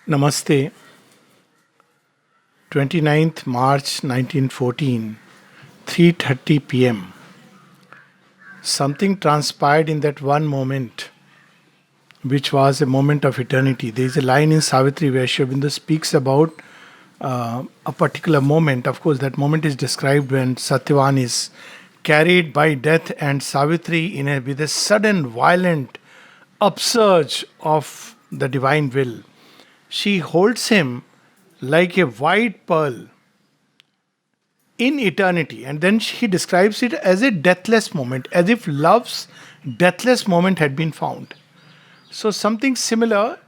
Namaste. 29th March 1914, 3:30 p.m. Something transpired in that one moment, which was a moment of eternity. There is a line in Savitri where Aurobindo speaks about a particular moment. Of course, that moment is described when Satyavan is carried by death and Savitri with a sudden, violent upsurge of the divine will. She holds him like a white pearl in eternity. And then he describes it as a deathless moment, as if love's deathless moment had been found. So, something similar,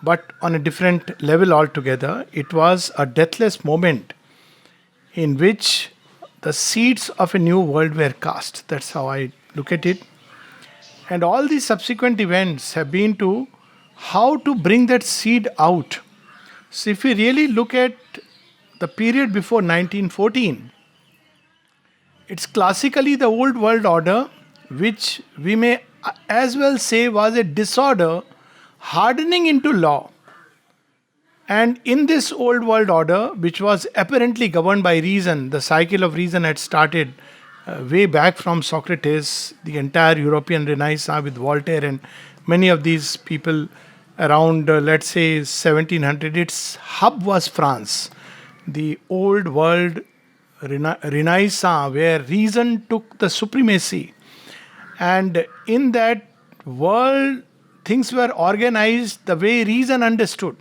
but on a different level altogether. It was a deathless moment in which the seeds of a new world were cast. That's how I look at it. And all these subsequent events have been to how to bring that seed out. So, if we really look at the period before 1914, it's classically the old world order, which we may as well say was a disorder hardening into law. And in this old world order, which was apparently governed by reason, the cycle of reason had started way back from Socrates, the entire European Renaissance with Voltaire and many of these people around, let's say, 1700. Its hub was France, the old world Renaissance, where reason took the supremacy. And in that world, things were organized the way reason understood.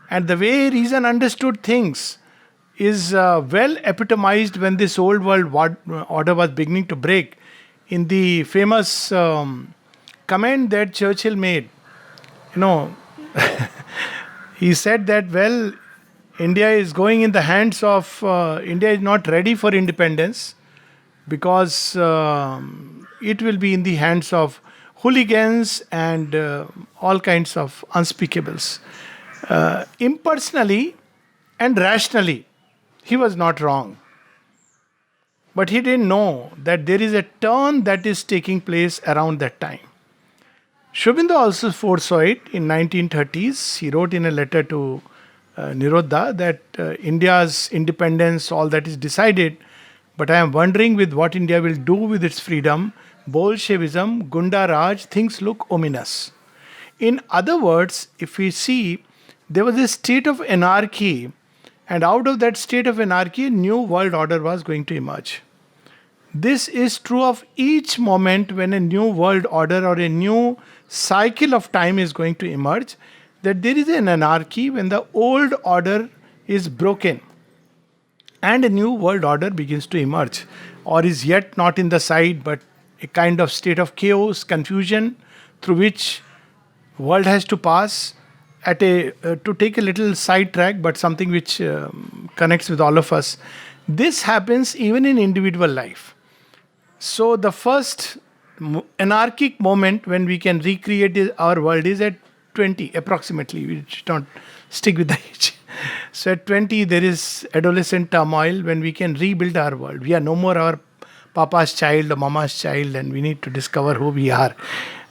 And the way reason understood things is well epitomized when this old world order was beginning to break in the famous comment that Churchill made. You know, he said that, well, India is going in the hands of, India is not ready for independence because it will be in the hands of hooligans and all kinds of unspeakables. Impersonally and rationally, he was not wrong. But he didn't know that there is a turn that is taking place around that time. Aurobindo also foresaw it in 1930s. He wrote in a letter to Nirodha that India's independence, all that is decided, but I am wondering with what India will do with its freedom. Bolshevism, Gunda Raj, things look ominous. In other words, if we see, there was a state of anarchy, and out of that state of anarchy, a new world order was going to emerge. This is true of each moment when a new world order or a new cycle of time is going to emerge, that there is an anarchy when the old order is broken and a new world order begins to emerge, or is yet not in the sight, but a kind of state of chaos, confusion, through which world has to pass at a to take a little sidetrack, but something which connects with all of us. This happens even in individual life. So the first anarchic moment when we can recreate our world is at 20 approximately. We don't stick with the age. So at 20 there is adolescent turmoil when we can rebuild our world. We are no more our papa's child or mama's child, and we need to discover who we are.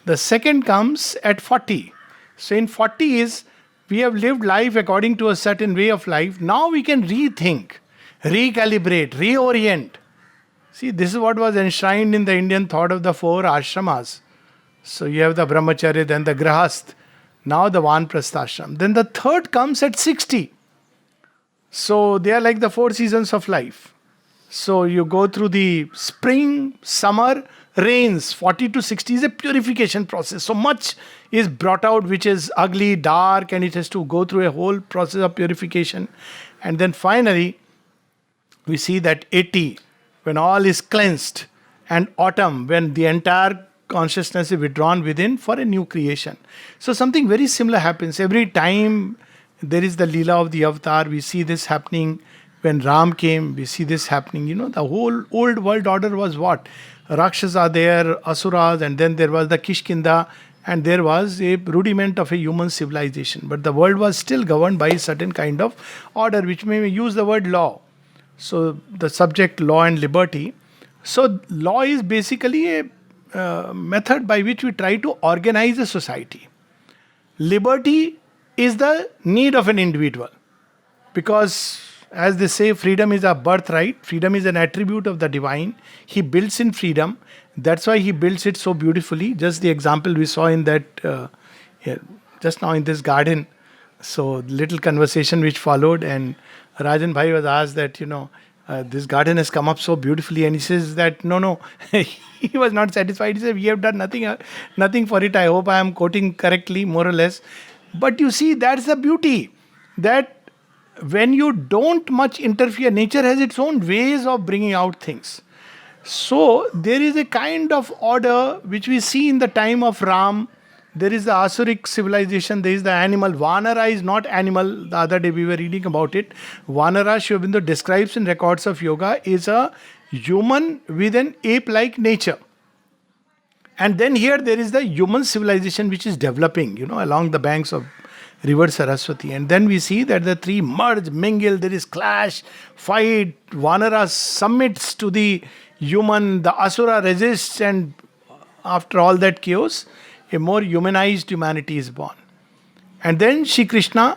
The second comes at 40. So in 40 is we have lived life according to a certain way of life. Now we can rethink, recalibrate, reorient. See, this is what was enshrined in the Indian thought of the four ashramas. So you have the brahmacharya, then the grahast, now the vanprasthashram. Then the third comes at 60. So they are like the four seasons of life. So you go through the spring, summer, rains. 40 to 60 is a purification process. So much is brought out which is ugly, dark, and it has to go through a whole process of purification. And then finally, we see that 80, when all is cleansed, and autumn, when the entire consciousness is withdrawn within for a new creation. So something very similar happens. Every time there is the Leela of the Avatar, we see this happening. When Ram came, we see this happening. You know, the whole old world order was what? Rakshas are there, Asuras, and then there was the Kishkinda, and there was a rudiment of a human civilization. But the world was still governed by a certain kind of order, which may use the word law. So the subject, law and liberty. So law is basically a method by which we try to organize a society. Liberty is the need of an individual. Because, as they say, freedom is a birthright, freedom is an attribute of the divine. He builds in freedom. That's why he builds it so beautifully. Just the example we saw in that, yeah, just now in this garden. So, little conversation which followed, and Rajan Bhai was asked that, this garden has come up so beautifully, and he says that no, he was not satisfied. He said, we have done nothing for it. I hope I am quoting correctly, more or less. But you see, that's the beauty, that when you don't much interfere, nature has its own ways of bringing out things. So there is a kind of order which we see in the time of Ram. There is the Asuric civilization, there is the animal. Vanara is not animal. The other day we were reading about it. Vanara, Sri Aurobindo describes in records of yoga, is a human with an ape-like nature. And then here there is the human civilization which is developing, along the banks of river Saraswati. And then we see that the three merge, mingle, there is clash, fight. Vanara submits to the human, the Asura resists, and after all that chaos, a more humanized humanity is born. And then Shri Krishna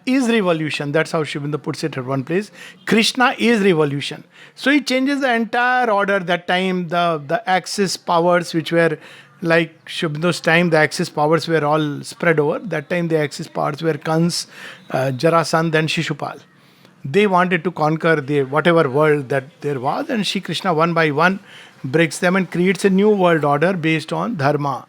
is revolution. That's how Sri Aurobindo puts it at one place. Krishna is revolution. So he changes the entire order. That time, the Axis powers, which were like Sri Aurobindo's time, the Axis powers were all spread over. That time, the Axis powers were Kans, Jarasandh, and Shishupal. They wanted to conquer the whatever world that there was, and Shri Krishna one by one breaks them and creates a new world order based on dharma.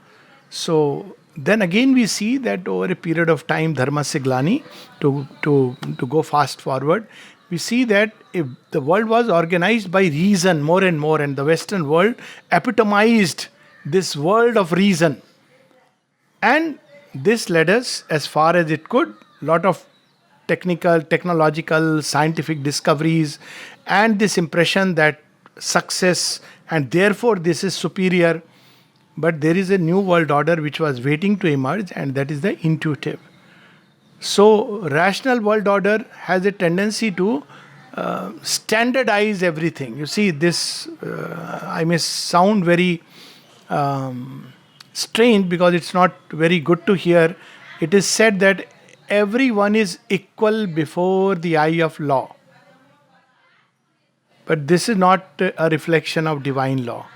So then again we see that over a period of time, dharma siglani, to go fast forward, we see that if the world was organized by reason more and more, and the Western world epitomized this world of reason. And this led us as far as it could, lot of technological, scientific discoveries, and this impression that success and therefore this is superior. But there is a new world order which was waiting to emerge, and that is the intuitive. So, rational world order has a tendency to standardize everything. You see, this I may sound very strange because it's not very good to hear. It is said that everyone is equal before the eye of law. But this is not a reflection of divine law.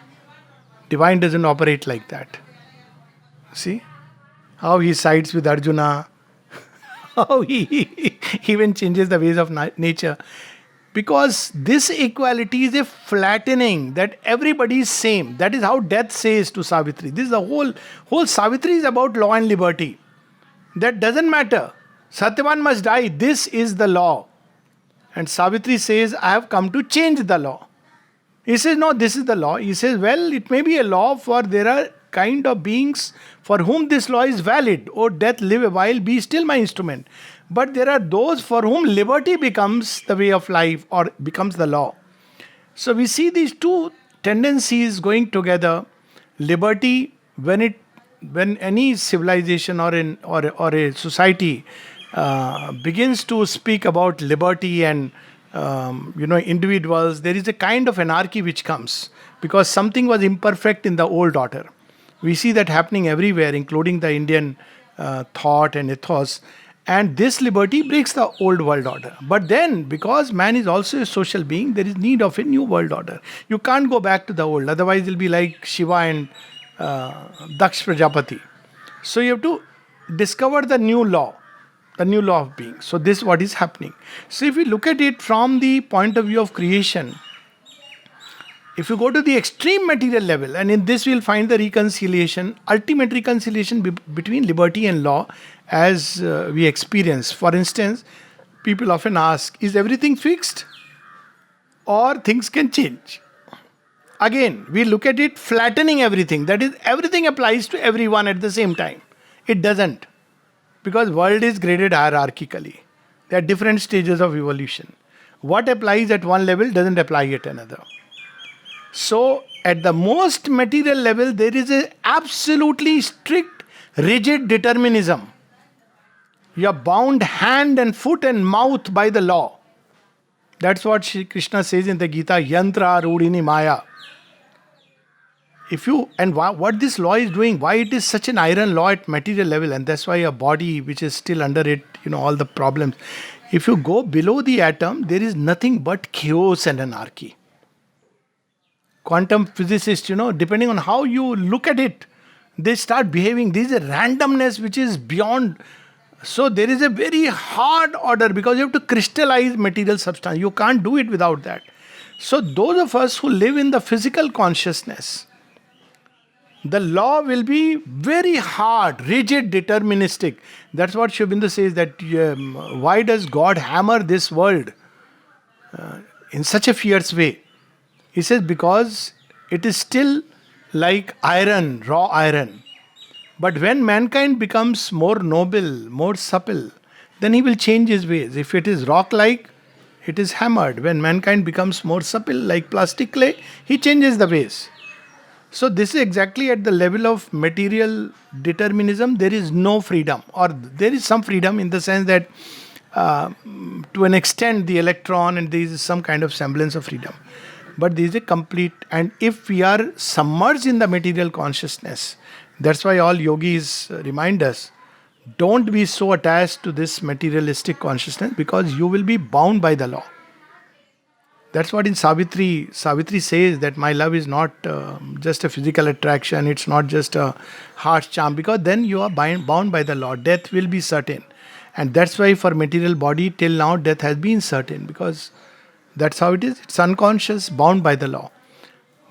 Divine doesn't operate like that. See how he sides with Arjuna, how he even changes the ways of nature. Because this equality is a flattening, that everybody is same. That is how death says to Savitri. This is the whole Savitri is about law and liberty. That doesn't matter. Satyavan must die. This is the law. And Savitri says, I have come to change the law. He says, no, this is the law. He says, well, it may be a law, for there are kind of beings for whom this law is valid. Oh, death, live a while, be still my instrument. But there are those for whom liberty becomes the way of life, or becomes the law. So we see these two tendencies going together. Liberty, when any civilization or a society begins to speak about liberty and individuals, there is a kind of anarchy which comes because something was imperfect in the old order. We see that happening everywhere, including the Indian thought and ethos. And this liberty breaks the old world order. But then, because man is also a social being, there is need of a new world order. You can't go back to the old, otherwise it'll be like Shiva and Daksh Prajapati. So you have to discover the new law of being. So this is what is happening. So if we look at it from the point of view of creation, if you go to the extreme material level, and in this we'll find the reconciliation, ultimate reconciliation between liberty and law as we experience. For instance, people often ask, is everything fixed or things can change? Again, we look at it flattening everything. That is, everything applies to everyone at the same time. It doesn't. Because world is graded hierarchically. There are different stages of evolution. What applies at one level doesn't apply at another. So, at the most material level, there is a absolutely strict, rigid determinism. You are bound hand and foot and mouth by the law. That's what Shri Krishna says in the Gita, Yantra Rudini Maya. if you and what this law is doing, why it is such an iron law at material level, and that's why a body which is still under it, all the problems. If you go below the atom, there is nothing but chaos and anarchy. Quantum physicists, depending on how you look at it, they start behaving. There is a randomness which is beyond. So there is a very hard order because you have to crystallize material substance. You can't do it without that. So those of us who live in the physical consciousness, the law will be very hard, rigid, deterministic. That's what Aurobindo says, that why does God hammer this world in such a fierce way? He says because it is still like iron, raw iron. But when mankind becomes more noble, more supple, then he will change his ways. If it is rock-like, it is hammered. When mankind becomes more supple, like plastic clay, he changes the ways. So this is exactly at the level of material determinism. There is no freedom, or there is some freedom in the sense that to an extent the electron and there is some kind of semblance of freedom. But there is a complete, and if we are submerged in the material consciousness, that's why all yogis remind us, don't be so attached to this materialistic consciousness because you will be bound by the law. That's what in Savitri says, that my love is not just a physical attraction, it's not just a heart charm, because then you are bound by the law. Death will be certain. And that's why for material body till now death has been certain, because that's how it is. It's unconscious, bound by the law.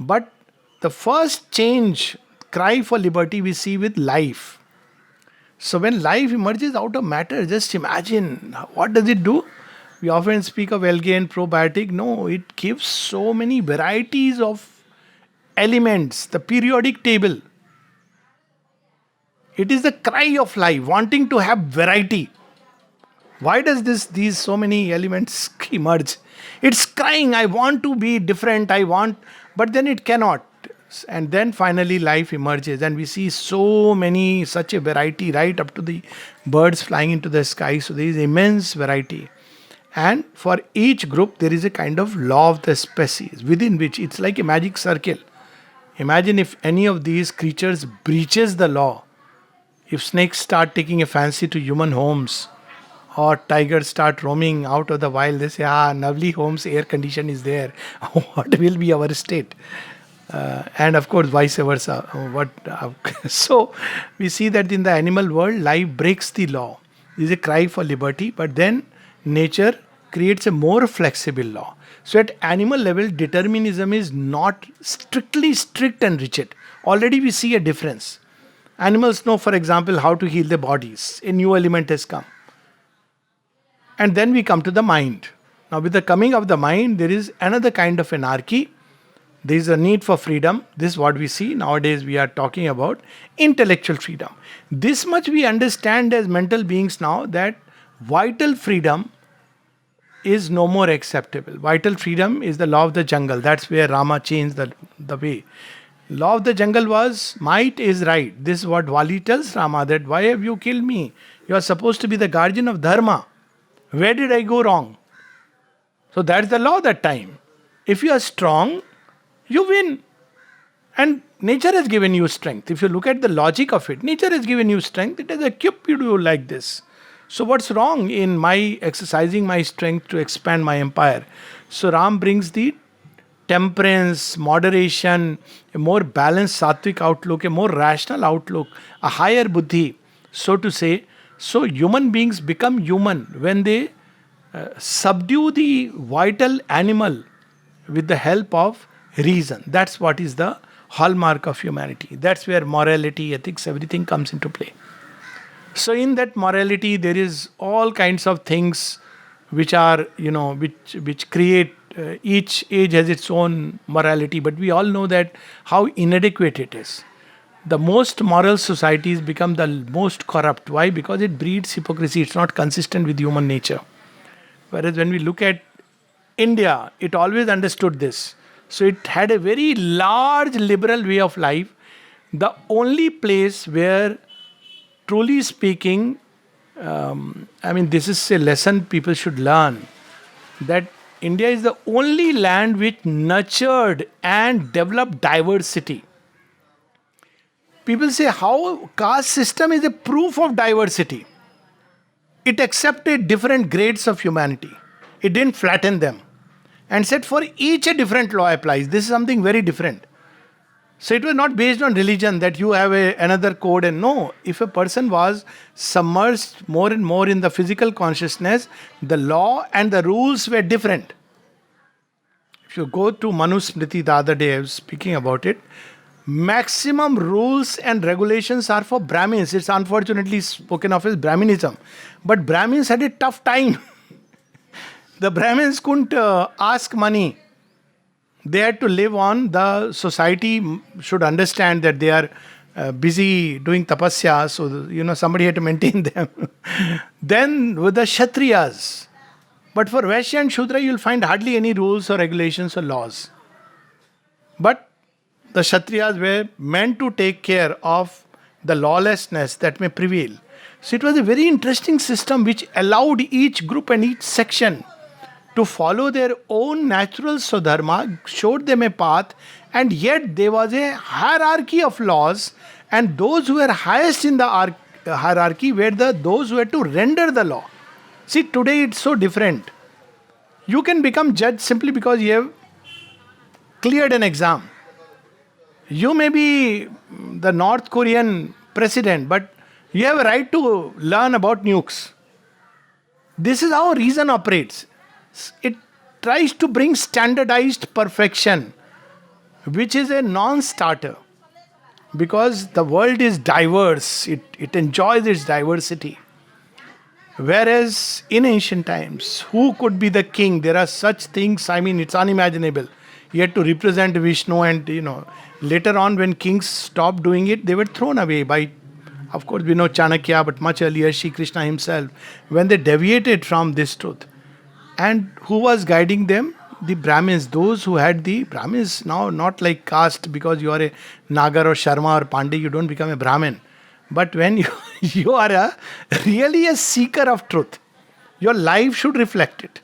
But the first change, cry for liberty, we see with life. So when life emerges out of matter, just imagine, what does it do? We often speak of algae and probiotic. No, it gives so many varieties of elements, the periodic table. It is the cry of life, wanting to have variety. Why does these so many elements emerge? It's crying, I want to be different, but then it cannot. And then finally life emerges and we see such a variety, right up to the birds flying into the sky. So there is immense variety. And for each group, there is a kind of law of the species within which it's like a magic circle. Imagine if any of these creatures breaches the law. If snakes start taking a fancy to human homes, or tigers start roaming out of the wild, they say, Navli homes, air condition is there. What will be our state? And of course, vice versa. So we see that in the animal world, life breaks the law. There is a cry for liberty, but then nature creates a more flexible law. So at animal level, determinism is not strictly strict and rigid. Already we see a difference. Animals know, for example, how to heal their bodies. A new element has come. And then we come to the mind. Now with the coming of the mind, there is another kind of anarchy. There is a need for freedom. This is what we see. Nowadays we are talking about intellectual freedom. This much we understand as mental beings now, that vital freedom is no more acceptable. Vital freedom is the law of the jungle. That's where Rama changed the way. Law of the jungle was, might is right. This is what Vali tells Rama, that why have you killed me? You are supposed to be the guardian of dharma. Where did I go wrong? So that's the law that time. If you are strong, you win. And nature has given you strength. If you look at the logic of it, nature has given you strength. It has equipped you like this. So what's wrong in my exercising my strength to expand my empire? So Ram brings the temperance, moderation, a more balanced sattvic outlook, a more rational outlook, a higher buddhi, so to say. So human beings become human when they subdue the vital animal with the help of reason. That's what is the hallmark of humanity. That's where morality, ethics, everything comes into play. So in that morality, there is all kinds of things which are, which create, each age has its own morality, but we all know that how inadequate it is. The most moral societies become the most corrupt. Why? Because it breeds hypocrisy. It's not consistent with human nature. Whereas when we look at India, it always understood this. So it had a very large liberal way of life. The only place where, truly speaking, this is a lesson people should learn, that India is the only land which nurtured and developed diversity. People say how caste system is a proof of diversity. It accepted different grades of humanity. It didn't flatten them. And said for each a different law applies. This is something very different. So it was not based on religion that you have another code, and no. If a person was submerged more and more in the physical consciousness, the law and the rules were different. If you go to Manusmriti the other day, I was speaking about it. Maximum rules and regulations are for Brahmins. It's unfortunately spoken of as Brahminism. But Brahmins had a tough time. The Brahmins couldn't ask money. They had to live on. The society should understand that they are busy doing tapasya, so somebody had to maintain them. Then with the Kshatriyas. But for Vaishya and Shudra, you'll find hardly any rules or regulations or laws. But the Kshatriyas were meant to take care of the lawlessness that may prevail. So it was a very interesting system which allowed each group and each section to follow their own natural swadharma, showed them a path, and yet there was a hierarchy of laws, and those who were highest in the hierarchy were those who had to render the law. See, today it's so different. You can become judge simply because you have cleared an exam. You may be the North Korean president, but you have a right to learn about nukes. This is how reason operates. It tries to bring standardized perfection, which is a non-starter. Because the world is diverse, it enjoys its diversity. Whereas in ancient times, who could be the king? There are such things, it's unimaginable. You had to represent Vishnu, and later on when kings stopped doing it, they were thrown away by, of course we know Chanakya, but much earlier Shri Krishna himself, when they deviated from this truth. And who was guiding them? The Brahmins, those who had the Brahmins, now not like caste, because you are a Nagar or Sharma or Pandey, you don't become a Brahmin. But when you are really a seeker of truth, your life should reflect it.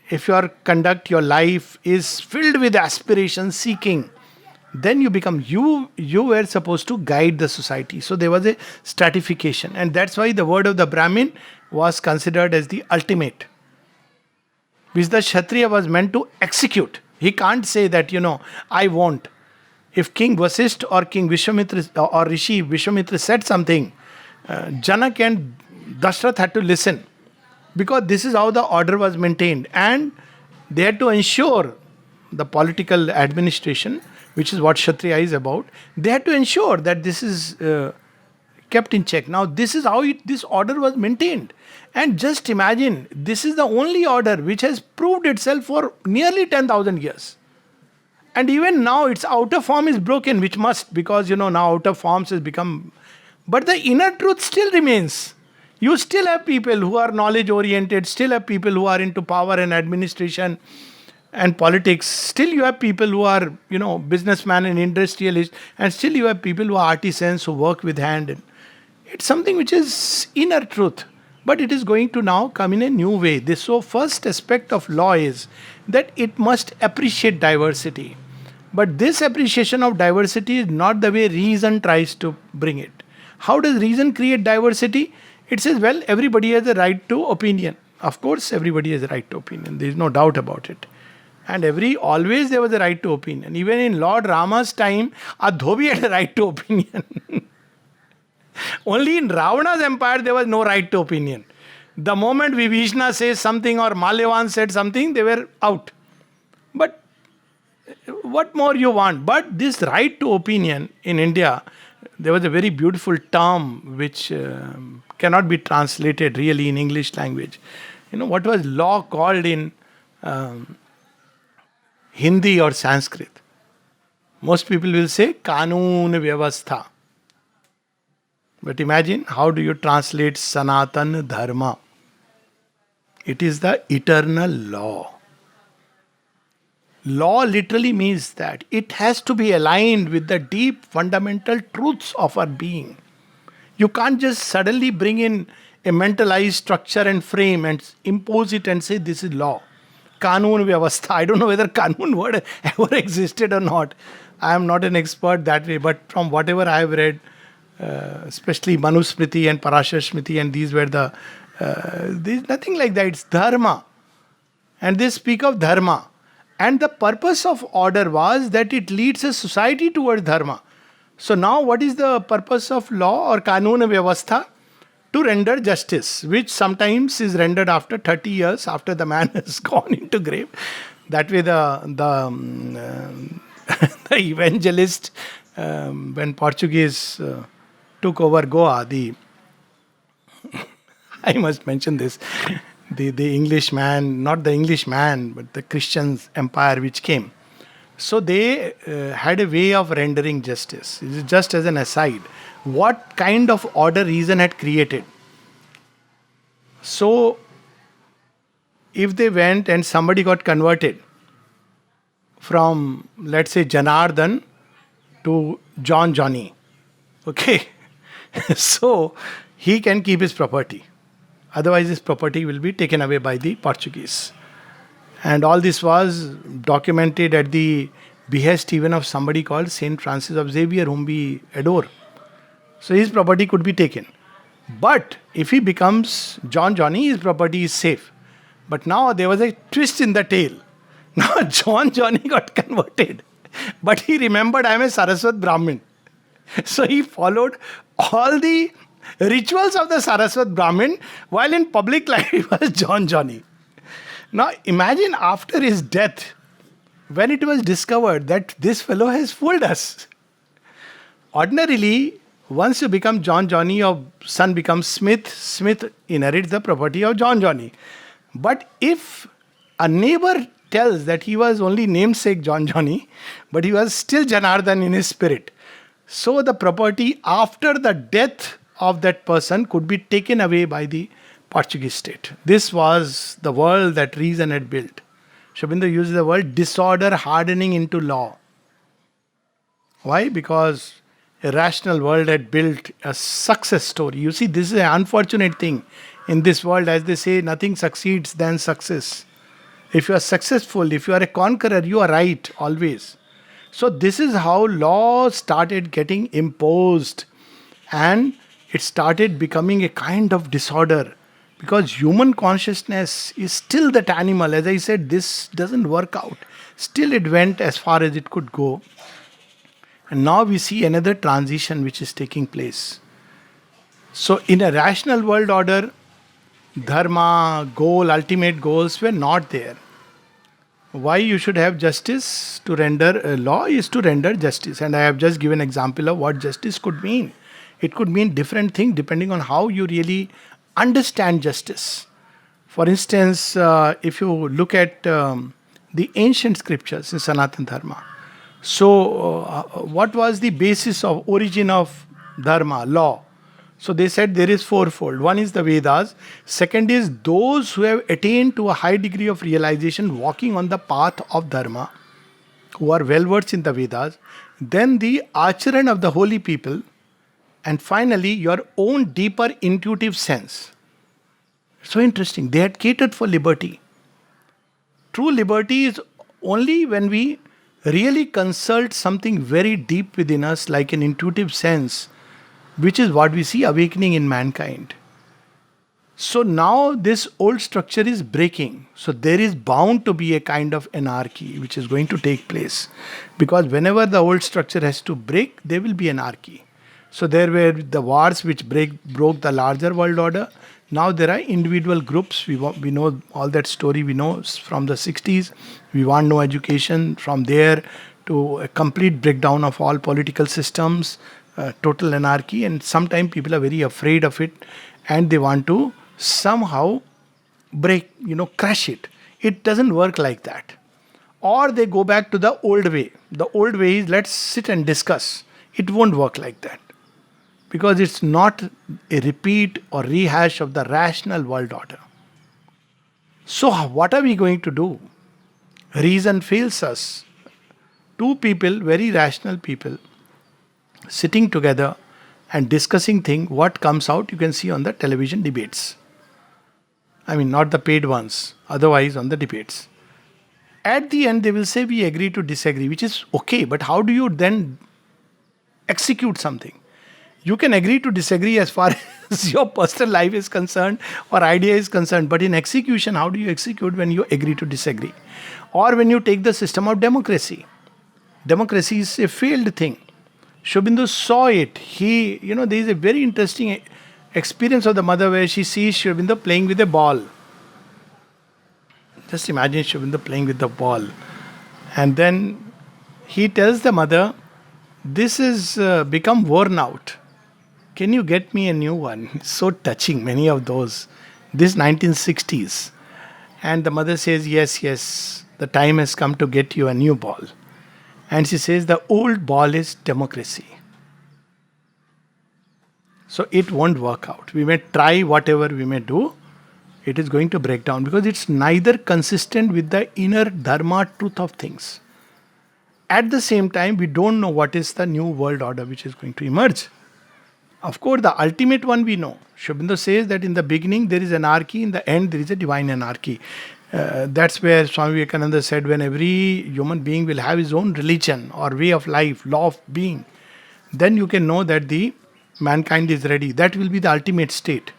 If your life is filled with aspiration, seeking, then you become, you were supposed to guide the society. So there was a stratification. And that's why the word of the Brahmin was considered as the ultimate, which the Kshatriya was meant to execute. He can't say that, I won't. If King Vasisht or King Vishwamitra or Rishi Vishwamitra said something, Janak and Dashrath had to listen. Because this is how the order was maintained. And they had to ensure the political administration, which is what Kshatriya is about, they had to ensure that this is kept in check. Now, this is how this order was maintained. And just imagine, this is the only order which has proved itself for nearly 10,000 years. And even now, its outer form is broken, which must, because now outer forms has become. But the inner truth still remains. You still have people who are knowledge oriented, still have people who are into power and administration and politics. Still you have people who are, businessmen and industrialists, and still you have people who are artisans who work with hand. It's something which is inner truth. But it is going to now come in a new way. So first aspect of law is that it must appreciate diversity. But this appreciation of diversity is not the way reason tries to bring it. How does reason create diversity? It says, well, everybody has a right to opinion. Of course, everybody has a right to opinion. There is no doubt about it. And always there was a right to opinion. Even in Lord Rama's time, a Dhobi had a right to opinion. Only in Ravana's empire, there was no right to opinion. The moment Vibhishna says something or Malyavan said something, they were out. But what more you want? But this right to opinion in India, there was a very beautiful term which cannot be translated really in English language. What was law called in Hindi or Sanskrit? Most people will say Kanun Vyavastha. But imagine, how do you translate Sanatan Dharma? It is the eternal law. Law literally means that it has to be aligned with the deep fundamental truths of our being. You can't just suddenly bring in a mentalized structure and frame and impose it and say this is law. Kanun Vyavastha. I don't know whether Kanun word ever existed or not. I am not an expert that way, but from whatever I have read, especially Manusmriti and Parashar Smriti, and these were the, there's nothing like that. It's dharma. And they speak of dharma. And the purpose of order was that it leads a society towards dharma. So now what is the purpose of law or kanun vyavastha? To render justice, which sometimes is rendered after 30 years after the man has gone into grave. That way the evangelist, when Portuguese took over Goa, I must mention this, the Englishman, not the Englishman, but the Christian empire which came. So they had a way of rendering justice. This is just as an aside. What kind of order reason had created? So, if they went and somebody got converted from, let's say, Janardhan to John Johnny, okay, so he can keep his property. Otherwise, his property will be taken away by the Portuguese. And all this was documented at the behest even of somebody called Saint Francis of Xavier, whom we adore. So his property could be taken. But if he becomes John Johnny, his property is safe. But now there was a twist in the tale. Now John Johnny got converted. But he remembered I am a Saraswat Brahmin. So he followed all the rituals of the Saraswat Brahmin while in public life he was John Johnny. Now imagine after his death, when it was discovered that this fellow has fooled us. Ordinarily, once you become John Johnny, your son becomes Smith, Smith inherits the property of John Johnny. But if a neighbor tells that he was only namesake John Johnny, but he was still Janardhan in his spirit, so the property after the death of that person could be taken away by the Portuguese state. This was the world that reason had built. Aurobindo uses the word disorder hardening into law. Why? Because a rational world had built a success story. You see, this is an unfortunate thing in this world. As they say, nothing succeeds than success. If you are successful, if you are a conqueror, you are right always. So this is how law started getting imposed, and it started becoming a kind of disorder. Because human consciousness is still that animal. As I said, this doesn't work out. Still it went as far as it could go. And now we see another transition which is taking place. So in a rational world order, dharma, goal, ultimate goals were not there. Why you should have justice to render law is to render justice. And I have just given an example of what justice could mean. It could mean different things depending on how you really understand justice. For instance, if you look at the ancient scriptures in Sanatana Dharma, so what was the basis of origin of Dharma, law? So they said there is fourfold. One is the Vedas. Second is those who have attained to a high degree of realization walking on the path of Dharma, who are well versed in the Vedas. Then the acharan of the holy people. And finally, your own deeper intuitive sense. So interesting. They had catered for liberty. True liberty is only when we really consult something very deep within us, like an intuitive sense, which is what we see awakening in mankind. So now this old structure is breaking. So there is bound to be a kind of anarchy which is going to take place. Because whenever the old structure has to break, there will be anarchy. So there were the wars which broke the larger world order. Now there are individual groups. We know all that story we know from the 60s. We want no education. From there to a complete breakdown of all political systems, total anarchy. And sometimes people are very afraid of it and they want to somehow crush it. It doesn't work like that. Or they go back to the old way. The old way is let's sit and discuss. It won't work like that. Because it's not a repeat or rehash of the rational world order. So what are we going to do? Reason fails us. Two people, very rational people, sitting together and discussing things, what comes out you can see on the television debates. I mean, not the paid ones, otherwise on the debates. At the end, they will say, we agree to disagree, which is okay, but how do you then execute something? You can agree to disagree as far as your personal life is concerned or idea is concerned, but in execution, how do you execute when you agree to disagree? Or when you take the system of democracy. Democracy is a failed thing. Shobindo saw it. There is a very interesting experience of the mother where she sees Shobindo playing with a ball. Just imagine Shobindo playing with the ball. And then he tells the mother, this has become worn out. Can you get me a new one? So touching, many of those. This 1960s. And the mother says, yes, the time has come to get you a new ball. And she says, the old ball is democracy. So it won't work out. We may try whatever we may do, it is going to break down because it's neither consistent with the inner dharma truth of things. At the same time, we don't know what is the new world order which is going to emerge. Of course, the ultimate one we know. Shobindo says that in the beginning there is anarchy, in the end there is a divine anarchy. That's where Swami Vivekananda said when every human being will have his own religion or way of life, law of being, then you can know that the mankind is ready. That will be the ultimate state.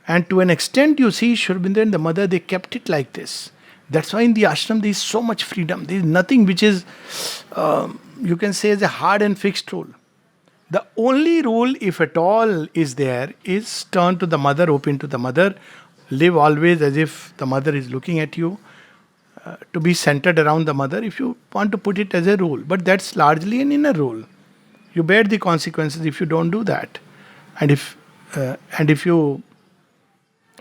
And to an extent, you see, Shobindo and the mother, they kept it like this. That's why in the ashram there is so much freedom. There is nothing which is, you can say, as a hard and fixed rule. The only rule, if at all, is there, is turn to the mother, open to the mother, live always as if the mother is looking at you, to be centered around the mother, if you want to put it as a rule. But that's largely an inner rule. You bear the consequences if you don't do that. And if you,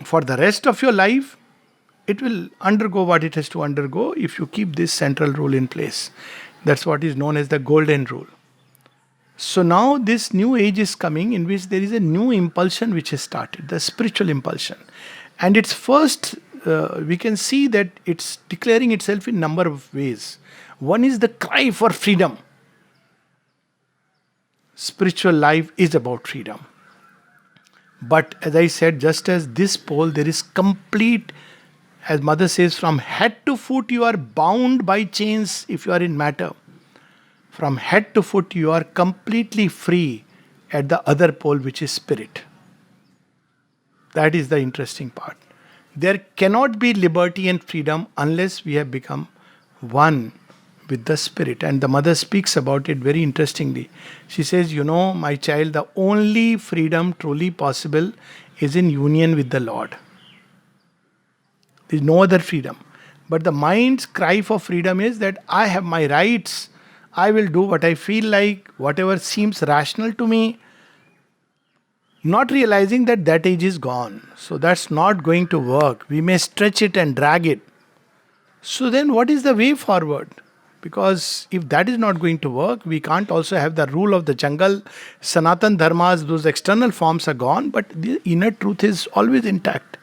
for the rest of your life, it will undergo what it has to undergo if you keep this central rule in place. That's what is known as the golden rule. So now this new age is coming in which there is a new impulsion which has started, the spiritual impulsion. And it's first, we can see that it's declaring itself in number of ways. One is the cry for freedom. Spiritual life is about freedom. But as I said, just as this pole, there is complete, as mother says, from head to foot you are bound by chains if you are in matter. From head to foot you are completely free at the other pole, which is spirit. That is the interesting part. There cannot be liberty and freedom unless we have become one with the spirit. And the mother speaks about it very interestingly. She says, my child, the only freedom truly possible is in union with the Lord. There is no other freedom. But the mind's cry for freedom is that I have my rights. I will do what I feel like, whatever seems rational to me. Not realizing that that age is gone. So that's not going to work. We may stretch it and drag it. So then what is the way forward? Because if that is not going to work, we can't also have the rule of the jungle. Sanatan dharmas, those external forms are gone, but the inner truth is always intact.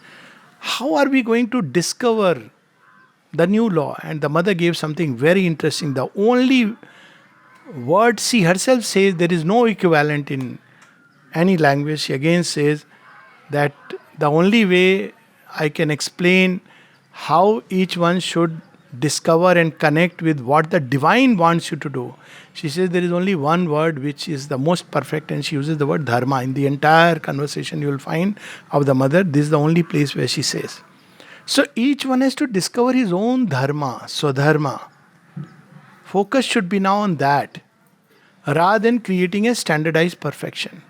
How are we going to discover the new law? And the mother gave something very interesting. The only word she herself says, there is no equivalent in any language. She again says that the only way I can explain how each one should discover and connect with what the divine wants you to do. She says there is only one word which is the most perfect, and she uses the word dharma. In the entire conversation you will find of the mother, this is the only place where she says. So each one has to discover his own dharma, swadharma. Focus should be now on that, rather than creating a standardized perfection.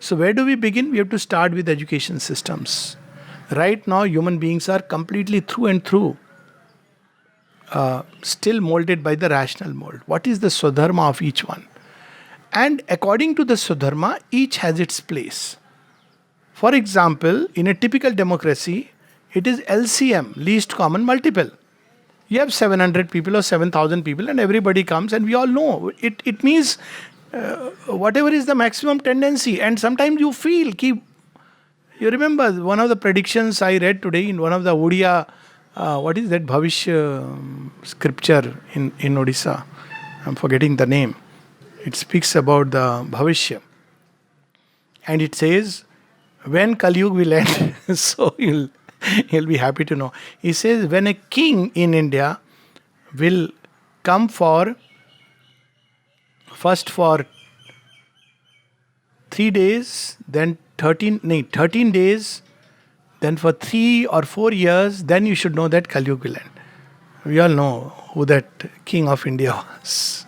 So where do we begin? We have to start with education systems. Right now human beings are completely through and through still molded by the rational mold. What is the swadharma of each one? And according to the swadharma, each has its place. For example, in a typical democracy, it is LCM, least common multiple. You have 700 people or 7,000 people and everybody comes, and we all know. It means whatever is the maximum tendency. And sometimes you feel, you remember one of the predictions I read today in one of the Odia, what is that Bhavishya scripture in Odisha? I'm forgetting the name. It speaks about the Bhavishya. And it says, when Kali Yuga will end, so you'll be happy to know. He says, when a king in India will come for first for 3 days, then 13 days, then for 3 or 4 years, then you should know that Kali Yuga will end. We all know who that king of India was.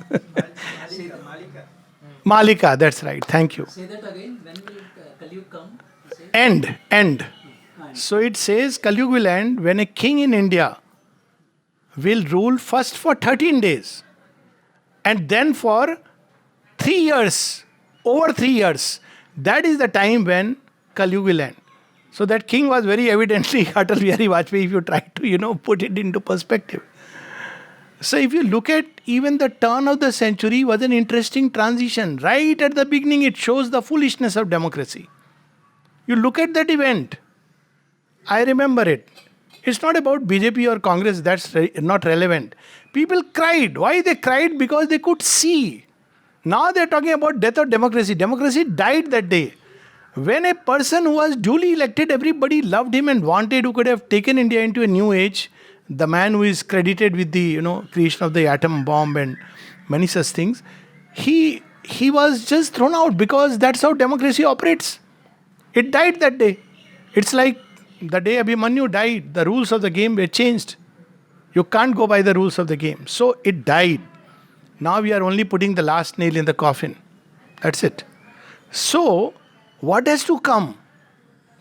Malika, that's right. Thank you. Say that again. When will Kali Yuga come? Say. End. So it says Kali Yuga will end when a king in India will rule first for 13 days and then for 3 years, over 3 years. That is the time when Kali Yuga will end. So that king was very evidently Atal Bihari Vajpayee if you try to, put it into perspective. So if you look at even the turn of the century was an interesting transition. Right at the beginning it shows the foolishness of democracy. You look at that event. I remember it. It's not about BJP or Congress, that's not relevant. People cried. Why they cried? Because they could see. Now they're talking about death of democracy. Democracy died that day. When a person who was duly elected, everybody loved him and wanted, who could have taken India into a new age, the man who is credited with the creation of the atom bomb and many such things, he was just thrown out because that's how democracy operates. It died that day. It's like the day Abhimanyu died, the rules of the game were changed. You can't go by the rules of the game. So it died. Now we are only putting the last nail in the coffin. That's it. So, what has to come?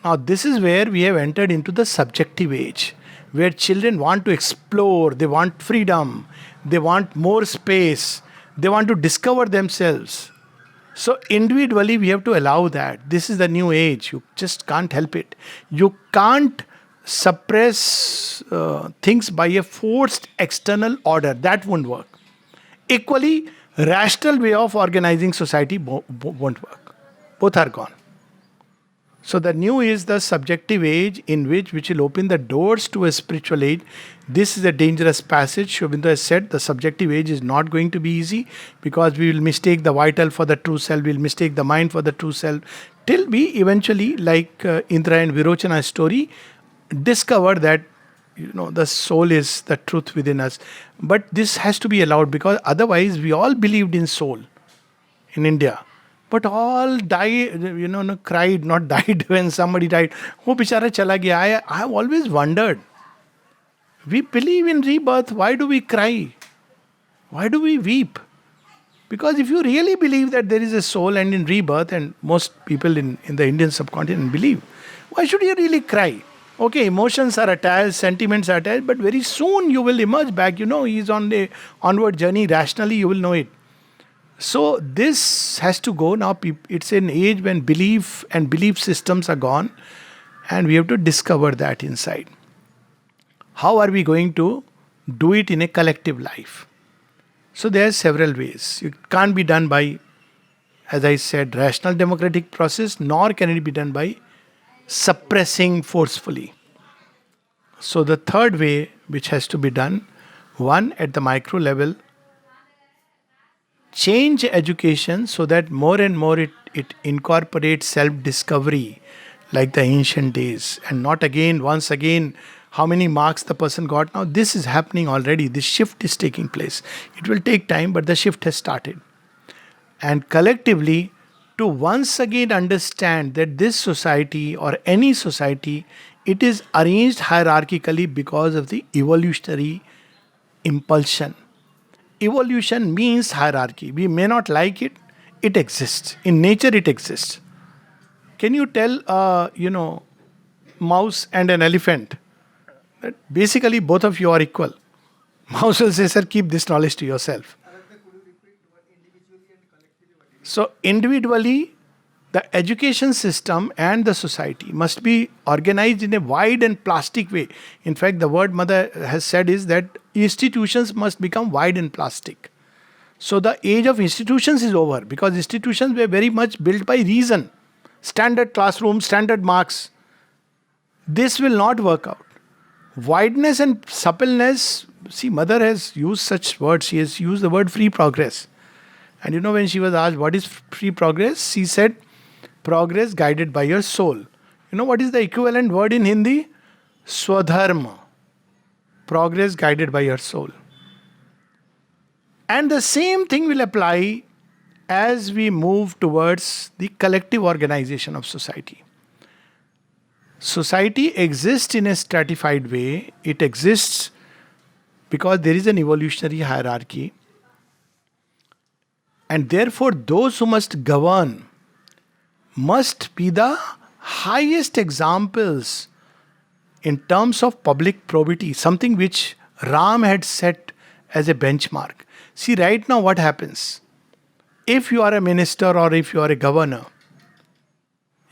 Now, this is where we have entered into the subjective age, where children want to explore, they want freedom, they want more space, they want to discover themselves. So, individually, we have to allow that. This is the new age. You just can't help it. You can't suppress things by a forced external order. That won't work. Equally, rational way of organizing society won't work. Both are gone. So the new is the subjective age which will open the doors to a spiritual age. This is a dangerous passage. Aurobindo has said the subjective age is not going to be easy because we will mistake the vital for the true self, we will mistake the mind for the true self, till we eventually, like Indra and Virochana's story, discover that the soul is the truth within us. But this has to be allowed because otherwise we all believed in soul in India. But all died, cried, not died when somebody died. Oh, bichara chala gaya. I have always wondered. We believe in rebirth. Why do we cry? Why do we weep? Because if you really believe that there is a soul and in rebirth, and most people in the Indian subcontinent believe, why should you really cry? Okay, emotions are attached, sentiments are attached, but very soon you will emerge back. He is on the onward journey. Rationally, you will know it. So this has to go now. It's an age when belief and belief systems are gone, and we have to discover that inside. How are we going to do it in a collective life? So there are several ways. It can't be done by, as I said, rational democratic process, nor can it be done by suppressing forcefully. So the third way which has to be done, one at the micro level, change education so that more and more it incorporates self-discovery like the ancient days, and not once again how many marks the person got. Now this is happening already. This shift is taking place. It will take time, but the shift has started. And collectively, to once again understand that this society or any society, it is arranged hierarchically because of the evolutionary impulsion. Evolution means hierarchy. We may not like it. It exists. In nature, it exists. Can you tell, mouse and an elephant that basically both of you are equal? Mouse will say, sir, keep this knowledge to yourself. So individually, the education system and the society must be organized in a wide and plastic way. In fact, the word Mother has said is that institutions must become wide and plastic. So the age of institutions is over because institutions were very much built by reason. Standard classrooms, standard marks. This will not work out. Wideness and suppleness, see, Mother has used such words. She has used the word free progress. And when she was asked what is free progress, she said, progress guided by your soul. What is the equivalent word in Hindi? Swadharma. Progress guided by your soul. And the same thing will apply as we move towards the collective organization of society. Society exists in a stratified way. It exists because there is an evolutionary hierarchy. And therefore, those who must govern must be the highest examples in terms of public probity, something which Ram had set as a benchmark. See, right now, what happens? If you are a minister or if you are a governor,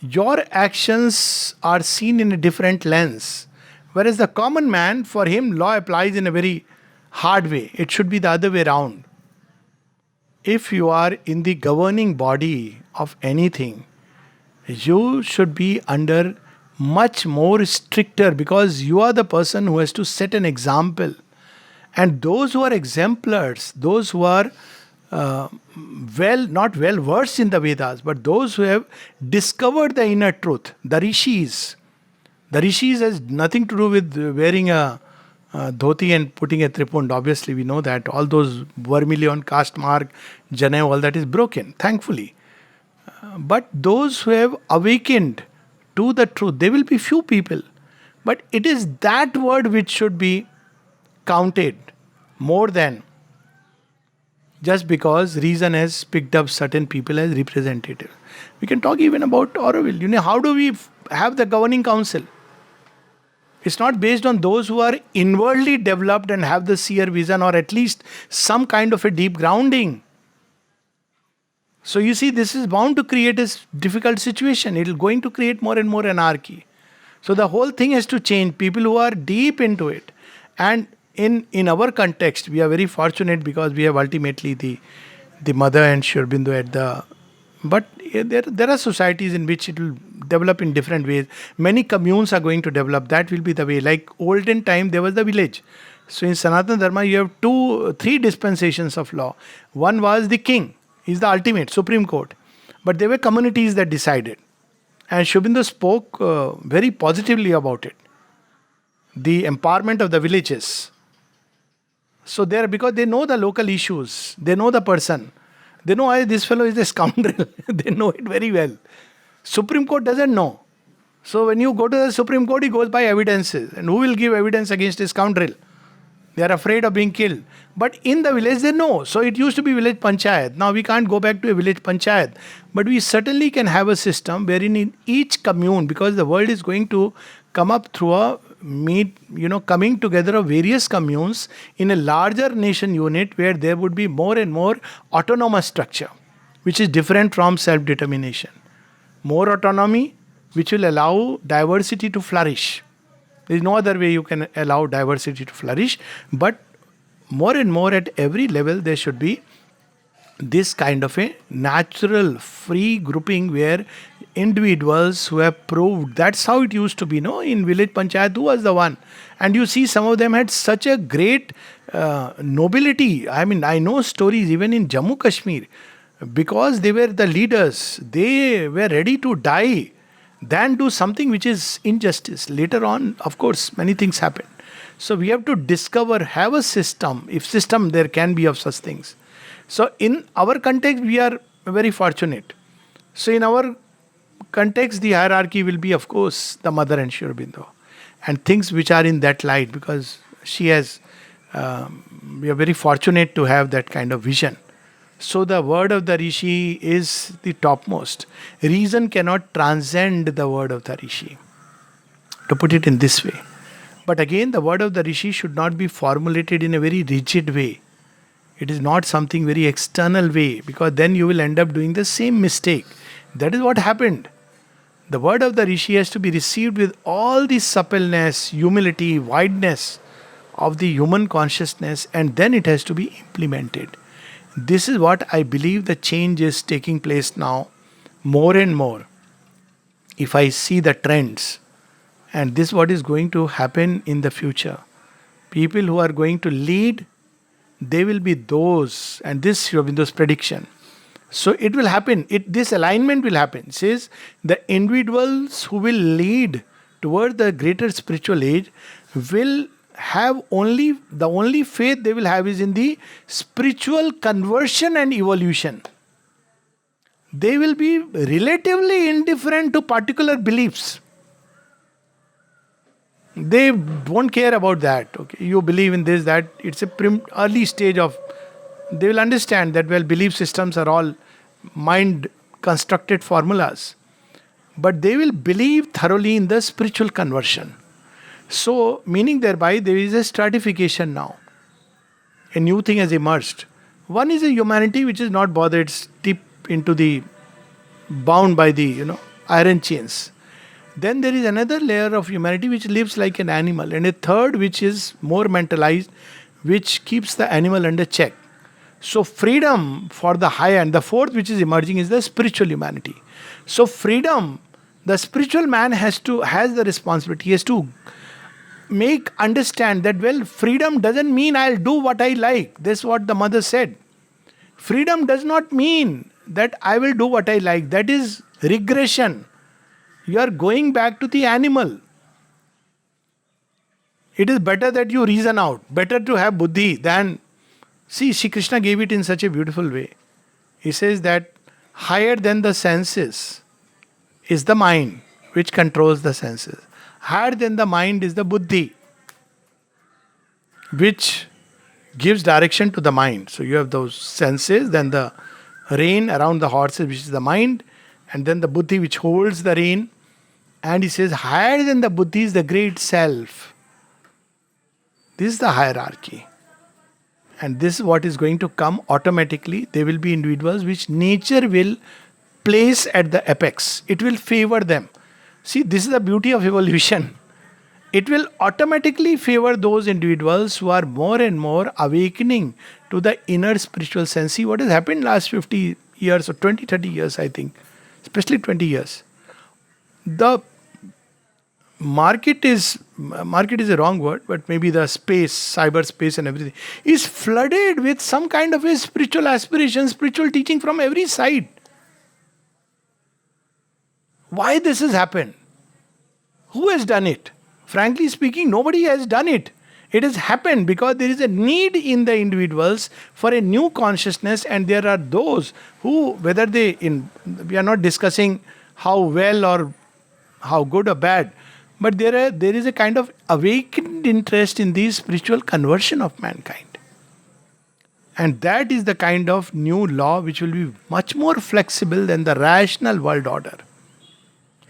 your actions are seen in a different lens. Whereas the common man, for him, law applies in a very hard way. It should be the other way around. If you are in the governing body of anything, you should be under much more stricter, because you are the person who has to set an example. And those who are exemplars, those who are not well versed in the Vedas, but those who have discovered the inner truth, the rishis. The rishis has nothing to do with wearing a dhoti and putting a tripund. Obviously, we know that all those vermilion, caste mark, janai, all that is broken, thankfully. But those who have awakened to the truth, there will be few people. But it is that word which should be counted more than just because reason has picked up certain people as representative. We can talk even about Auroville. How do we have the governing council? It's not based on those who are inwardly developed and have the seer vision, or at least some kind of a deep grounding. So you see, this is bound to create a difficult situation. It is going to create more and more anarchy. So the whole thing has to change. People who are deep into it. And in our context, we are very fortunate because we have ultimately the mother and Sri Aurobindo at the... But there are societies in which it will develop in different ways. Many communes are going to develop. That will be the way. Like olden time, there was the village. So in Sanatana Dharma, you have three dispensations of law. One was the king. He's the ultimate, Supreme Court. But there were communities that decided. And Sri Aurobindo spoke very positively about it. The empowerment of the villages. So there, because they know the local issues, they know the person, they know this fellow is a scoundrel. They know it very well. Supreme Court doesn't know. So when you go to the Supreme Court, he goes by evidences. And who will give evidence against a scoundrel? They are afraid of being killed. But in the village, they know. So it used to be village panchayat. Now we can't go back to a village panchayat. But we certainly can have a system wherein in each commune, because the world is going to come up through a coming together of various communes in a larger nation unit where there would be more and more autonomous structure, which is different from self-determination. More autonomy, which will allow diversity to flourish. There is no other way you can allow diversity to flourish, but more and more at every level there should be this kind of a natural free grouping where individuals who have proved, that's how it used to be, no? In village panchayat, who was the one? And you see some of them had such a great nobility. I mean, I know stories even in Jammu Kashmir, because they were the leaders, they were ready to die than do something which is injustice. Later on, of course, many things happen. So we have to discover, have a system, if system there can be of such things. So in our context, we are very fortunate. So in our context, the hierarchy will be, of course, the mother and Sri Aurobindo. And things which are in that light, because she has, we are very fortunate to have that kind of vision. So the word of the Rishi is the topmost. Reason cannot transcend the word of the Rishi. To put it in this way. But again, the word of the Rishi should not be formulated in a very rigid way. It is not something very external way, because then you will end up doing the same mistake. That is what happened. The word of the Rishi has to be received with all the suppleness, humility, wideness of the human consciousness, and then it has to be implemented. This is what I believe the change is taking place now, more and more. If I see the trends, and this is what is going to happen in the future. People who are going to lead, they will be those, and this is Sri Aurobindo's prediction. So it will happen, this alignment will happen. It says the individuals who will lead toward the greater spiritual age will have only, the only faith they will have is in the spiritual conversion and evolution. They will be relatively indifferent to particular beliefs. They won't care about that. Okay, you believe in this, that. It's a early stage of. They will understand that, well, belief systems are all mind constructed formulas, but they will believe thoroughly in the spiritual conversion. So, meaning thereby there is a stratification now. A new thing has emerged. One is a humanity which is not bothered, steep into the, bound by the iron chains. Then there is another layer of humanity which lives like an animal, and a third which is more mentalized, which keeps the animal under check. So freedom for the higher, and the fourth which is emerging is the spiritual humanity. So freedom, the spiritual man has the responsibility. He has to understand that, well, freedom doesn't mean I'll do what I like. That's what the mother said. Freedom does not mean that I will do what I like. That is regression. You are going back to the animal. It is better that you reason out. Better to have buddhi than. See, Shri Krishna gave it in such a beautiful way. He says that higher than the senses is the mind, which controls the senses. Higher than the mind is the buddhi, which gives direction to the mind. So you have those senses, then the rein around the horses, which is the mind, and then the buddhi, which holds the rein. And he says, higher than the buddhi is the great self. This is the hierarchy. And this is what is going to come automatically. There will be individuals which nature will place at the apex. It will favor them. See, this is the beauty of evolution. It will automatically favor those individuals who are more and more awakening to the inner spiritual sense. See what has happened last 50 years or 20, 30 years, I think. Especially 20 years. The market is a wrong word, but maybe the space, cyberspace and everything, is flooded with some kind of a spiritual aspiration, spiritual teaching from every side. Why this has happened? Who has done it? Frankly speaking, nobody has done it. It has happened because there is a need in the individuals for a new consciousness, and there are those who, we are not discussing how well or how good or bad, but there is a kind of awakened interest in the spiritual conversion of mankind. And that is the kind of new law which will be much more flexible than the rational world order.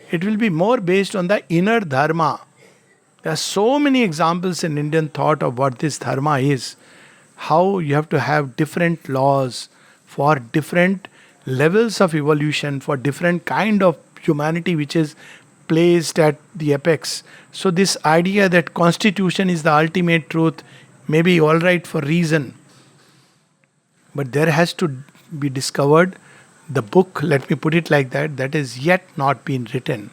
It will be more based on the inner dharma. There are so many examples in Indian thought of what this dharma is. How you have to have different laws for different levels of evolution, for different kind of humanity which is placed at the apex. So this idea that constitution is the ultimate truth may be all right for reason. But there has to be discovered the book, let me put it like that, that is yet not been written.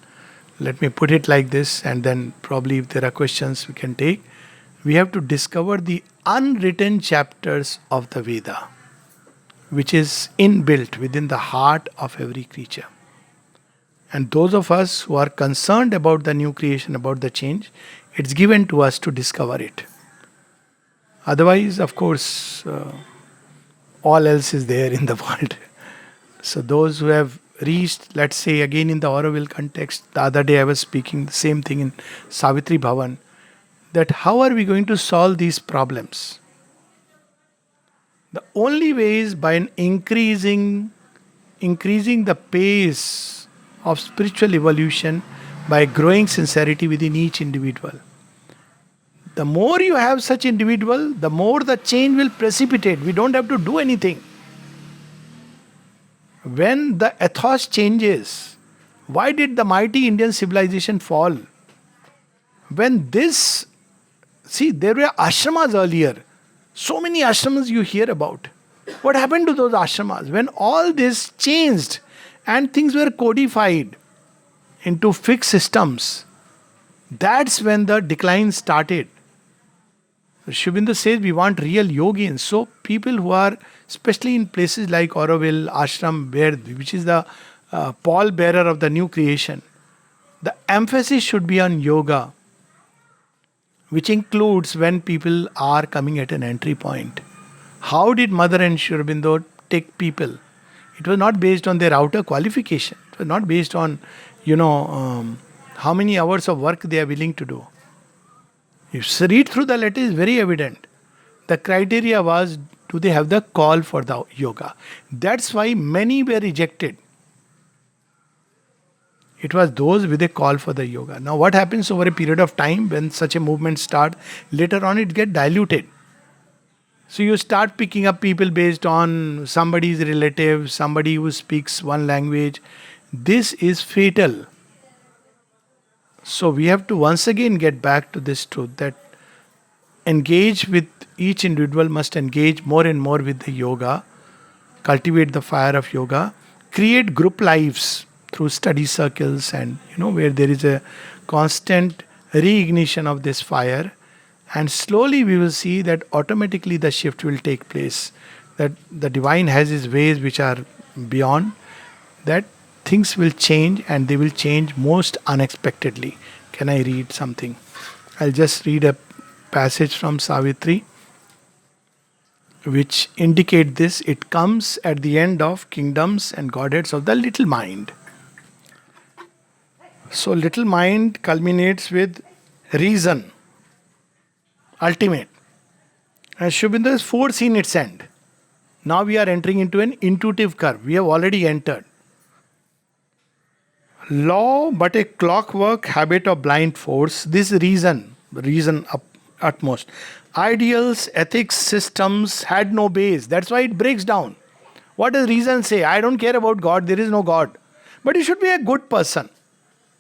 Let me put it like this, and then probably if there are questions we can take. We have to discover the unwritten chapters of the Veda, which is inbuilt within the heart of every creature. And those of us who are concerned about the new creation, about the change, it's given to us to discover it. Otherwise, of course, all else is there in the world. So those who have reached, let's say again in the Auroville context, the other day I was speaking the same thing in Savitri Bhavan, that how are we going to solve these problems? The only way is by an increasing the pace of spiritual evolution, by growing sincerity within each individual. The more you have such individual, the more the change will precipitate. We don't have to do anything. When the ethos changes, why did the mighty Indian civilization fall? When this, see, there were ashramas earlier. So many ashramas you hear about. What happened to those ashramas? When all this changed and things were codified into fixed systems, that's when the decline started. Aurobindo says we want real yogins. So people who are, especially in places like Auroville, ashram, which is the pallbearer of the new creation, the emphasis should be on yoga. which includes when people are coming at an entry point. How did Mother and Sri Aurobindo take people? It was not based on their outer qualification. It was not based on, how many hours of work they are willing to do. If you read through the letter, it's very evident. The criteria was, do they have the call for the yoga? That's why many were rejected. It was those with a call for the yoga. Now, what happens over a period of time when such a movement starts? Later on, it gets diluted. So you start picking up people based on somebody's relative, somebody who speaks one language. This is fatal. So we have to once again get back to this truth that engage with each individual must engage more and more with the yoga, cultivate the fire of yoga, create group lives through study circles and where there is a constant reignition of this fire, and slowly we will see that automatically the shift will take place, that the divine has his ways which are beyond that. Things will change, and they will change most unexpectedly. Can I read something? I'll just read a passage from Savitri which indicate this. It comes at the end of Kingdoms and Godheads of the Little Mind. So little mind culminates with reason, ultimate. And Sri Aurobindo has foreseen its end. Now we are entering into an intuitive curve. We have already entered. Law but a clockwork habit of blind force. This reason utmost. Ideals, ethics, systems had no base. That's why it breaks down. What does reason say? I don't care about God, there is no God. But you should be a good person.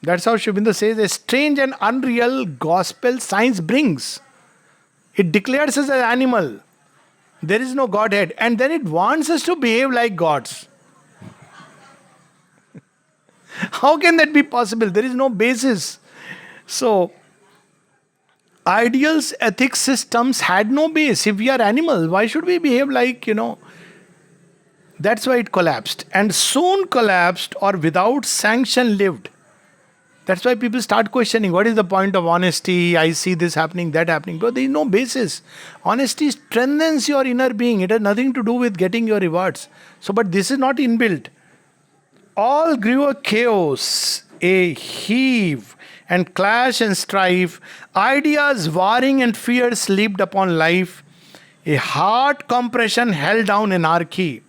That's how Sri Aurobindo says, a strange and unreal gospel science brings. It declares us as an animal. There is no Godhead. And then it wants us to behave like gods. How can that be possible? There is no basis. So, ideals, ethics, systems had no base. If we are animals, why should we behave like, That's why it collapsed. And soon collapsed or without sanction lived. That's why people start questioning, what is the point of honesty? I see this happening, that happening. But there is no basis. Honesty strengthens your inner being. It has nothing to do with getting your rewards. So, but this is not inbuilt. All grew a chaos, a heave, and clash and strife. Ideas warring and fears leaped upon life. A hard compression held down anarchy.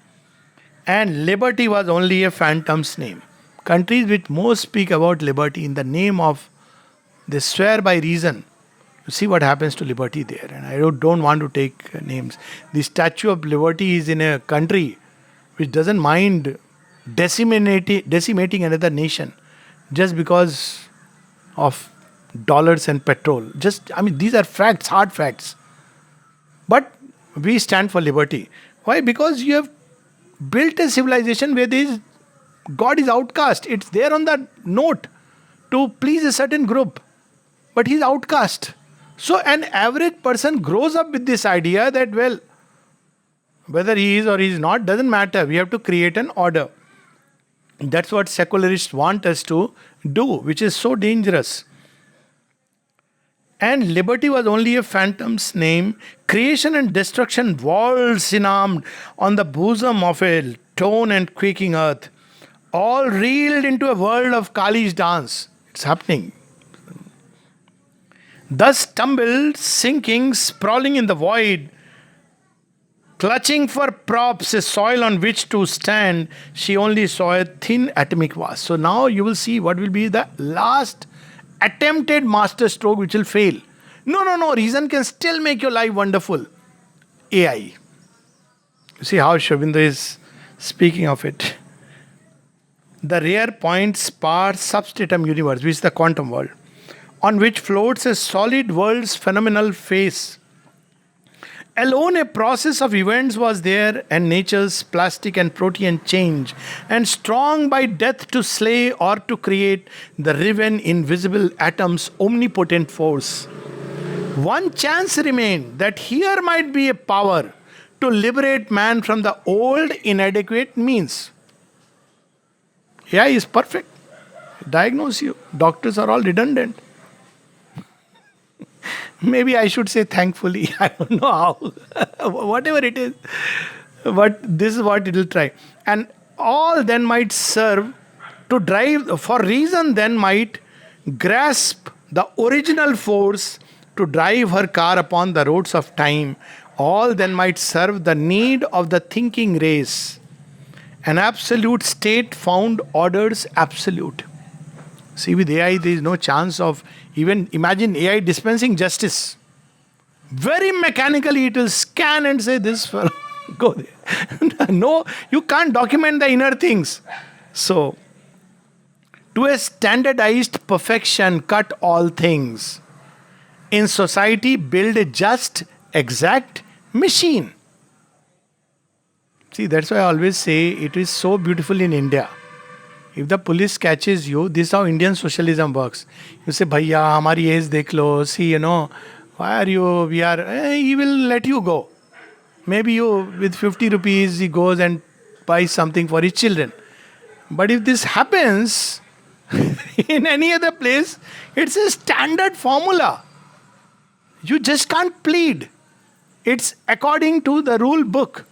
And liberty was only a phantom's name. Countries which most speak about liberty in the name of, they swear by reason. You see what happens to liberty there. And I don't want to take names. The Statue of Liberty is in a country which doesn't mind decimating another nation just because of dollars and petrol. These are facts, hard facts. But we stand for liberty. Why? Because you have built a civilization where God is outcast. It's there on the note to please a certain group. But he's outcast. So an average person grows up with this idea that, whether he is or he is not, doesn't matter. We have to create an order. That's what secularists want us to do, which is so dangerous. And liberty was only a phantom's name. Creation and destruction waltzed unarmed on the bosom of a torn and quaking earth. All reeled into a world of Kali's dance. It's happening. Thus tumbled, sinking, sprawling in the void, clutching for props, a soil on which to stand, she only saw a thin atomic vase. So now you will see what will be the last attempted master stroke which will fail. No. Reason can still make your life wonderful. AI. You see how Sri Aurobindo is speaking of it. The rare point sparse substratum universe, which is the quantum world, on which floats a solid world's phenomenal face. Alone a process of events was there, and nature's plastic and protean change, and strong by death to slay or to create, the riven invisible atom's omnipotent force. One chance remained, that here might be a power to liberate man from the old inadequate means. AI is perfect. Diagnose you. Doctors are all redundant. Maybe I should say thankfully. I don't know how. Whatever it is. But this is what it will try. And all then might serve to drive, for reason then might grasp the original force to drive her car upon the roads of time. All then might serve the need of the thinking race. An absolute state found orders absolute. See, with AI, there is no chance of even imagine AI dispensing justice. Very mechanically, it will scan and say, this fellow, go there. No, you can't document the inner things. So, to a standardized perfection, cut all things. In society, build a just, exact machine. See, that's why I always say it is so beautiful in India. If the police catches you, this is how Indian socialism works. You say, Bhaiya, hamari age dekh lo. See, why are you, he will let you go. Maybe you, with 50 rupees, he goes and buys something for his children. But if this happens in any other place, it's a standard formula. You just can't plead. It's according to the rule book,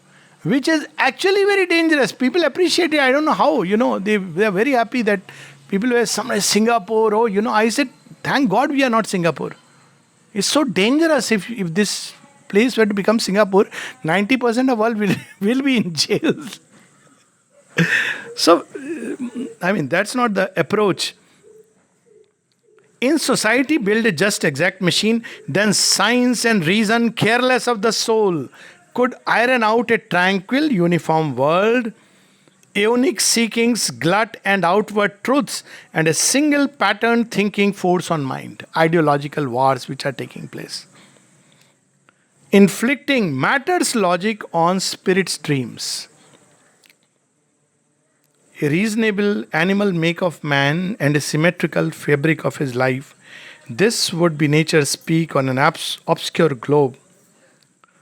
which is actually very dangerous. People appreciate it. I don't know how. They are very happy that people were somewhere Singapore. I said, thank God we are not Singapore. It's so dangerous if this place were to become Singapore. 90% of all will be in jails. So, that's not the approach. In society, build a just exact machine, then science and reason, careless of the soul, could iron out a tranquil, uniform world. Aeonic seekings glut and outward truths, and a single pattern thinking force on mind. Ideological wars which are taking place. Inflicting matter's logic on spirit streams. A reasonable animal make of man and a symmetrical fabric of his life. This would be nature speak on an obscure globe.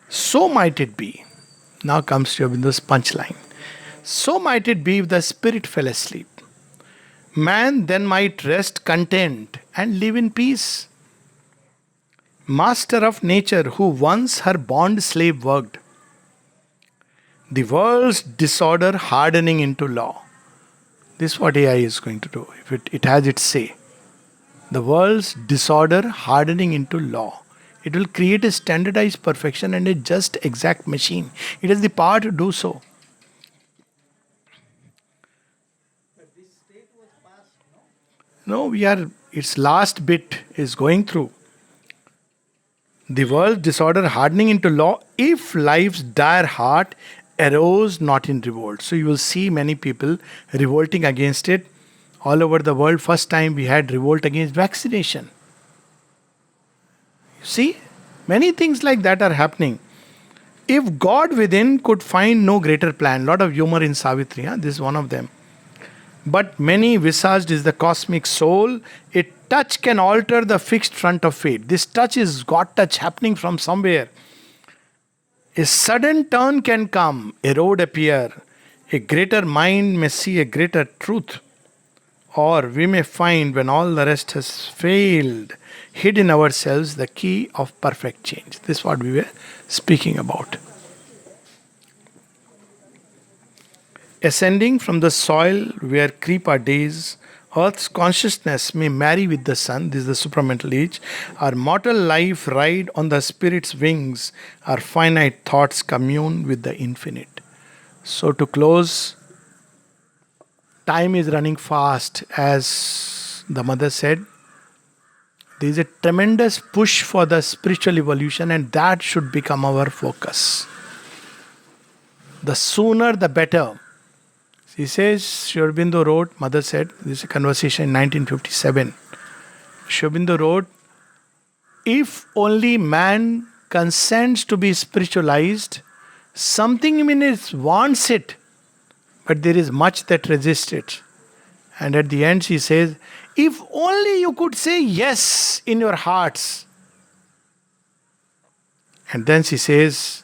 So might it be. Now comes Aurobindo's punchline. So might it be if the spirit fell asleep. Man then might rest content and live in peace. Master of nature who once her bond slave worked. The world's disorder hardening into law. This is what AI is going to do, if it has its say. The world's disorder hardening into law. It will create a standardized perfection and a just exact machine. It has the power to do so. But this state was passed, no? No, its last bit is going through. The world's disorder hardening into law, if life's dire heart arose not in revolt. So you will see many people revolting against it. All over the world, first time we had revolt against vaccination. See, many things like that are happening. If God within could find no greater plan, lot of humor in Savitri, this is one of them. But many visaged is the cosmic soul. A touch can alter the fixed front of fate. This touch is God touch happening from somewhere. A sudden turn can come, a road appear. A greater mind may see a greater truth. Or we may find when all the rest has failed, hid in ourselves the key of perfect change. This is what we were speaking about. Ascending from the soil where creep our days, Earth's consciousness may marry with the sun, this is the supramental age. Our mortal life ride on the spirit's wings, our finite thoughts commune with the infinite. So to close, time is running fast, as the mother said. There is a tremendous push for the spiritual evolution, and that should become our focus. The sooner the better. She says, Aurobindo wrote, mother said, this is a conversation in 1957. Aurobindo wrote, if only man consents to be spiritualized, something in it wants it, but there is much that resists it. And at the end she says, if only you could say yes in your hearts. And then she says,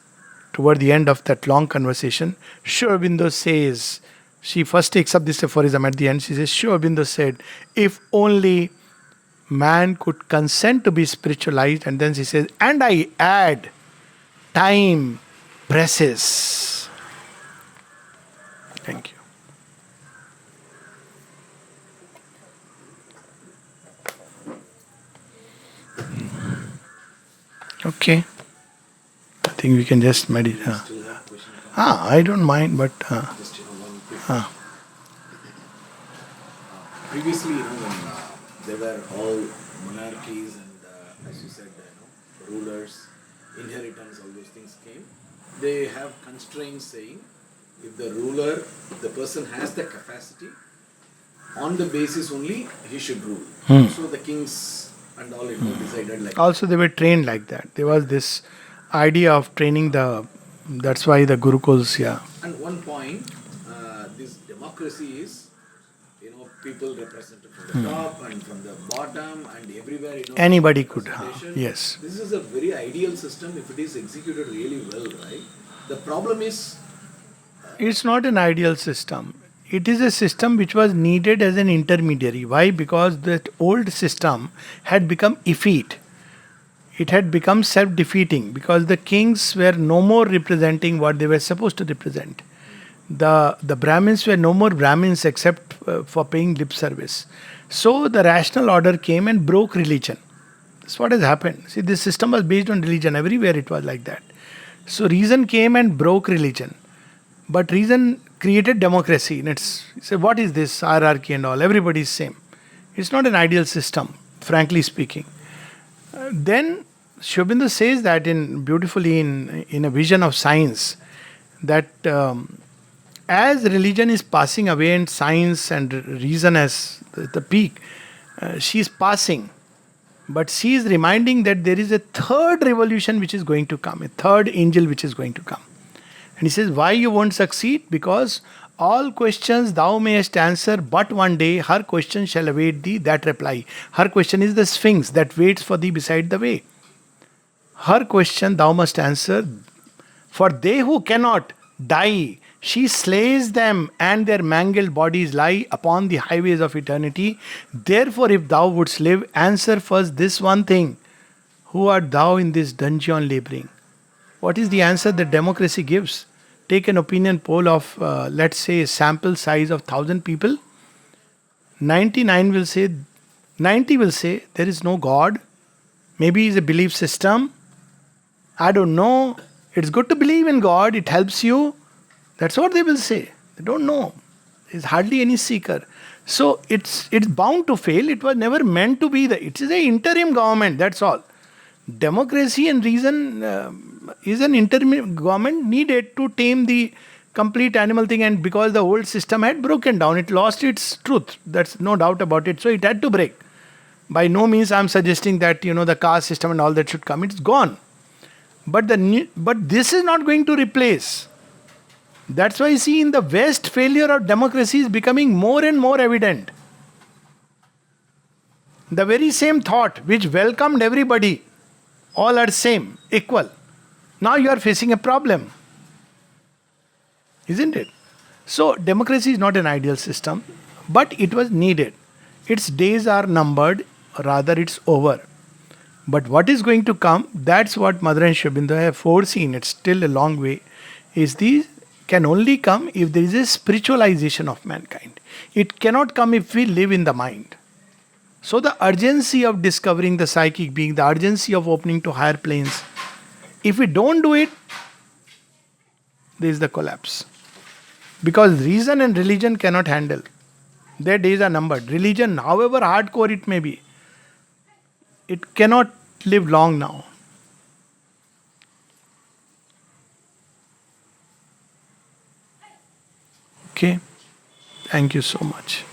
toward the end of that long conversation, Aurobindo says, she first takes up this aphorism at the end. She says, Aurobindo said, if only man could consent to be spiritualized, and then he says, and I add, time presses. Thank you. Okay. I think we can just meditate. Still have question from I don't mind, but just one quick. Previously, when there were all monarchies and, as you said, rulers, inheritance, all those things came, they have constraints saying if the ruler, if the person has the capacity, on the basis only he should rule. So the kings and all decided like also they were trained like that. There was this idea of training that's why the Gurukuls, yeah. And one point, this democracy is, people represented from the top and from the bottom and everywhere, Anybody could, representation. yes. This is a very ideal system if it is executed really well, right? The problem is, It's not an ideal system. It is a system which was needed as an intermediary. Why? Because that old system had become effete. It had become self defeating because the kings were no more representing what they were supposed to represent. The Brahmins were no more Brahmins except for paying lip service. So the rational order came and broke religion. That's what has happened. See, this system was based on religion. Everywhere it was like that. So reason came and broke religion. But reason created democracy. And so what is this hierarchy and all? Everybody is same. It's not an ideal system, frankly speaking. Then Aurobindo says that beautifully in a vision of science that as religion is passing away and science and reason as the peak, she is passing. But she is reminding that there is a third revolution which is going to come, a third angel which is going to come. And he says, why you won't succeed? Because all questions thou mayest answer, but one day her question shall await thee that reply. Her question is the sphinx that waits for thee beside the way. Her question thou must answer, for they who cannot die, she slays them and their mangled bodies lie upon the highways of eternity. Therefore, if thou wouldst live, answer first this one thing. Who art thou in this dungeon laboring? What is the answer that democracy gives? Take an opinion poll of, let's say, a sample size of 1,000 people. 99 will say, 90 will say, there is no God. Maybe it's a belief system. I don't know. It's good to believe in God. It helps you. That's what they will say. They don't know. There's hardly any seeker. So it's bound to fail. It was never meant to be it is an interim government. That's all. Democracy and reason is an interim government needed to tame the complete animal thing, and because the old system had broken down, it lost its truth. That's no doubt about it. So it had to break. By no means I'm suggesting that the caste system and all that should come. It's gone. But this is not going to replace. That's why you see in the West, failure of democracy is becoming more and more evident. The very same thought which welcomed everybody, all are same, equal. Now you are facing a problem. Isn't it? So democracy is not an ideal system, but it was needed. Its days are numbered, rather it's over. But what is going to come, that's what Mother and Aurobindo have foreseen. It's still a long way. Can only come if there is a spiritualization of mankind. It cannot come if we live in the mind. So the urgency of discovering the psychic being, the urgency of opening to higher planes, if we don't do it, there is the collapse. Because reason and religion cannot handle. Their days are numbered. Religion, however hardcore it may be, it cannot live long now. Okay? Thank you so much.